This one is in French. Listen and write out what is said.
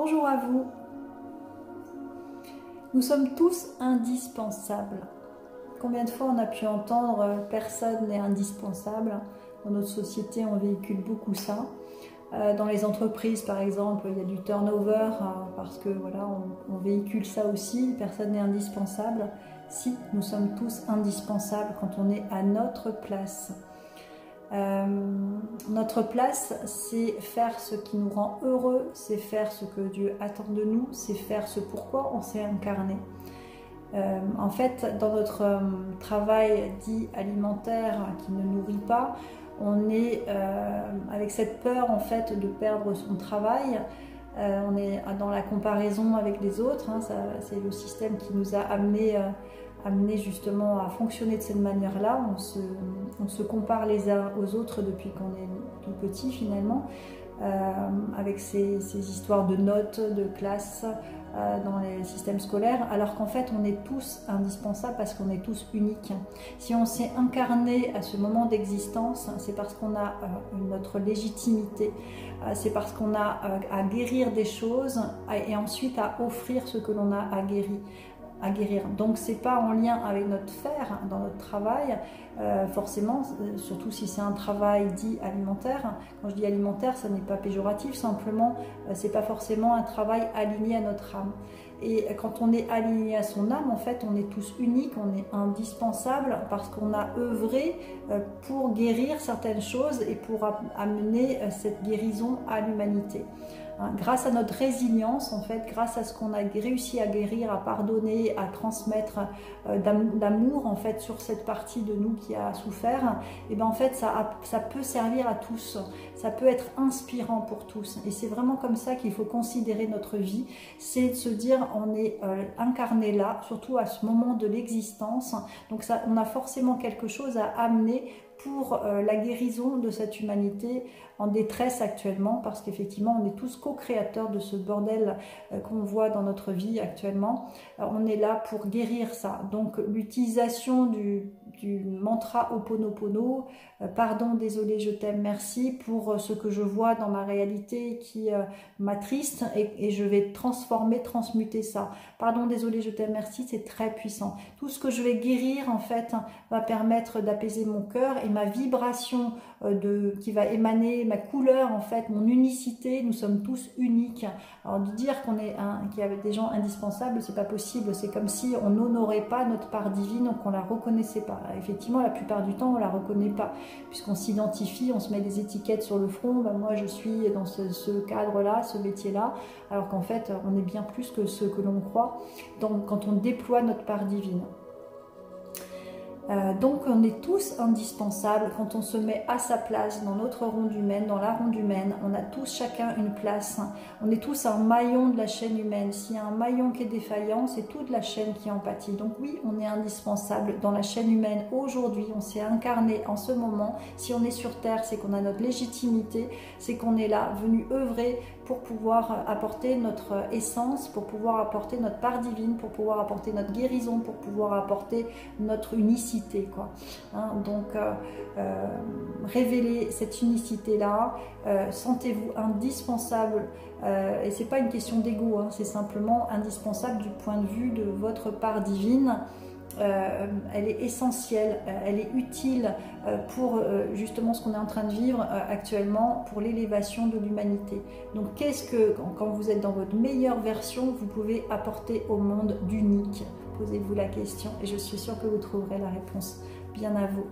Bonjour à vous. Nous sommes tous indispensables. Combien de fois on a pu entendre « personne n'est indispensable ». Dans notre société, on véhicule beaucoup ça. Dans les entreprises, par exemple, il y a du turnover parce que voilà, on véhicule ça aussi. Personne n'est indispensable. Si, nous sommes tous indispensables quand on est à notre place. Notre place, c'est faire ce qui nous rend heureux, c'est faire ce que Dieu attend de nous, c'est faire ce pourquoi on s'est incarné. En fait, dans notre travail dit alimentaire qui ne nourrit pas, on est avec cette peur en fait de perdre son travail. On est dans la comparaison avec les autres, hein, c'est le système qui nous a amené justement à fonctionner de cette manière-là. On se compare les uns aux autres depuis qu'on est tout petit finalement, avec ces histoires de notes, de classes dans les systèmes scolaires, alors qu'en fait on est tous indispensables parce qu'on est tous uniques. Si on s'est incarné à ce moment d'existence, c'est parce qu'on a notre légitimité, c'est parce qu'on a à guérir des choses et ensuite à offrir ce que l'on a à guérir. Donc c'est pas en lien avec notre faire dans notre travail, forcément, surtout si c'est un travail dit alimentaire. Quand je dis alimentaire, ça n'est pas péjoratif, simplement c'est pas forcément un travail aligné à notre âme. Et quand on est aligné à son âme, en fait, on est tous uniques, on est indispensables parce qu'on a œuvré pour guérir certaines choses et pour amener cette guérison à l'humanité. Grâce à notre résilience, en fait, grâce à ce qu'on a réussi à guérir, à pardonner, à transmettre d'amour en fait sur cette partie de nous qui a souffert, et bien en fait ça peut servir à tous, ça peut être inspirant pour tous. Et c'est vraiment comme ça qu'il faut considérer notre vie, c'est de se dire on est incarné là, surtout à ce moment de l'existence. Donc ça, on a forcément quelque chose à amener pour la guérison de cette humanité en détresse actuellement, parce qu'effectivement on est tous co-créateurs de ce bordel qu'on voit dans notre vie actuellement. On est là pour guérir ça. Donc l'utilisation du mantra Ho'oponopono, pardon, désolé, je t'aime, merci, pour ce que je vois dans ma réalité qui m'attriste, et je vais transmuter ça. Pardon, désolé, je t'aime, merci, c'est très puissant. Tout ce que je vais guérir en fait va permettre d'apaiser mon cœur et ma vibration qui va émaner, ma couleur en fait, mon unicité. Nous sommes tous uniques. Alors de dire qu'il y avait des gens indispensables, c'est pas possible. C'est comme si on n'honorait pas notre part divine, qu'on la reconnaissait pas. Effectivement, la plupart du temps, on la reconnaît pas, puisqu'on s'identifie, on se met des étiquettes sur le front. Ben, moi, je suis dans ce cadre-là, ce métier-là, alors qu'en fait, on est bien plus que ce que l'on croit. Donc, quand on déploie notre part divine. Donc on est tous indispensables quand on se met à sa place dans notre ronde humaine, dans la ronde humaine. On a tous chacun une place, on est tous un maillon de la chaîne humaine. S'il y a un maillon qui est défaillant, c'est toute la chaîne qui en pâtit. Donc oui, on est indispensable dans la chaîne humaine aujourd'hui. On s'est incarné en ce moment. Si on est sur Terre, c'est qu'on a notre légitimité, c'est qu'on est là, venu œuvrer pour pouvoir apporter notre essence, pour pouvoir apporter notre part divine, pour pouvoir apporter notre guérison, pour pouvoir apporter notre unicité, quoi. Hein, donc révélez cette unicité là, sentez-vous indispensable, et c'est pas une question d'ego, hein, c'est simplement indispensable du point de vue de votre part divine. Elle est essentielle, elle est utile pour justement ce qu'on est en train de vivre actuellement, pour l'élévation de l'humanité. Donc qu'est-ce que, quand vous êtes dans votre meilleure version, vous pouvez apporter au monde d'unique? Posez-vous la question et je suis sûre que vous trouverez la réponse. Bien à vous.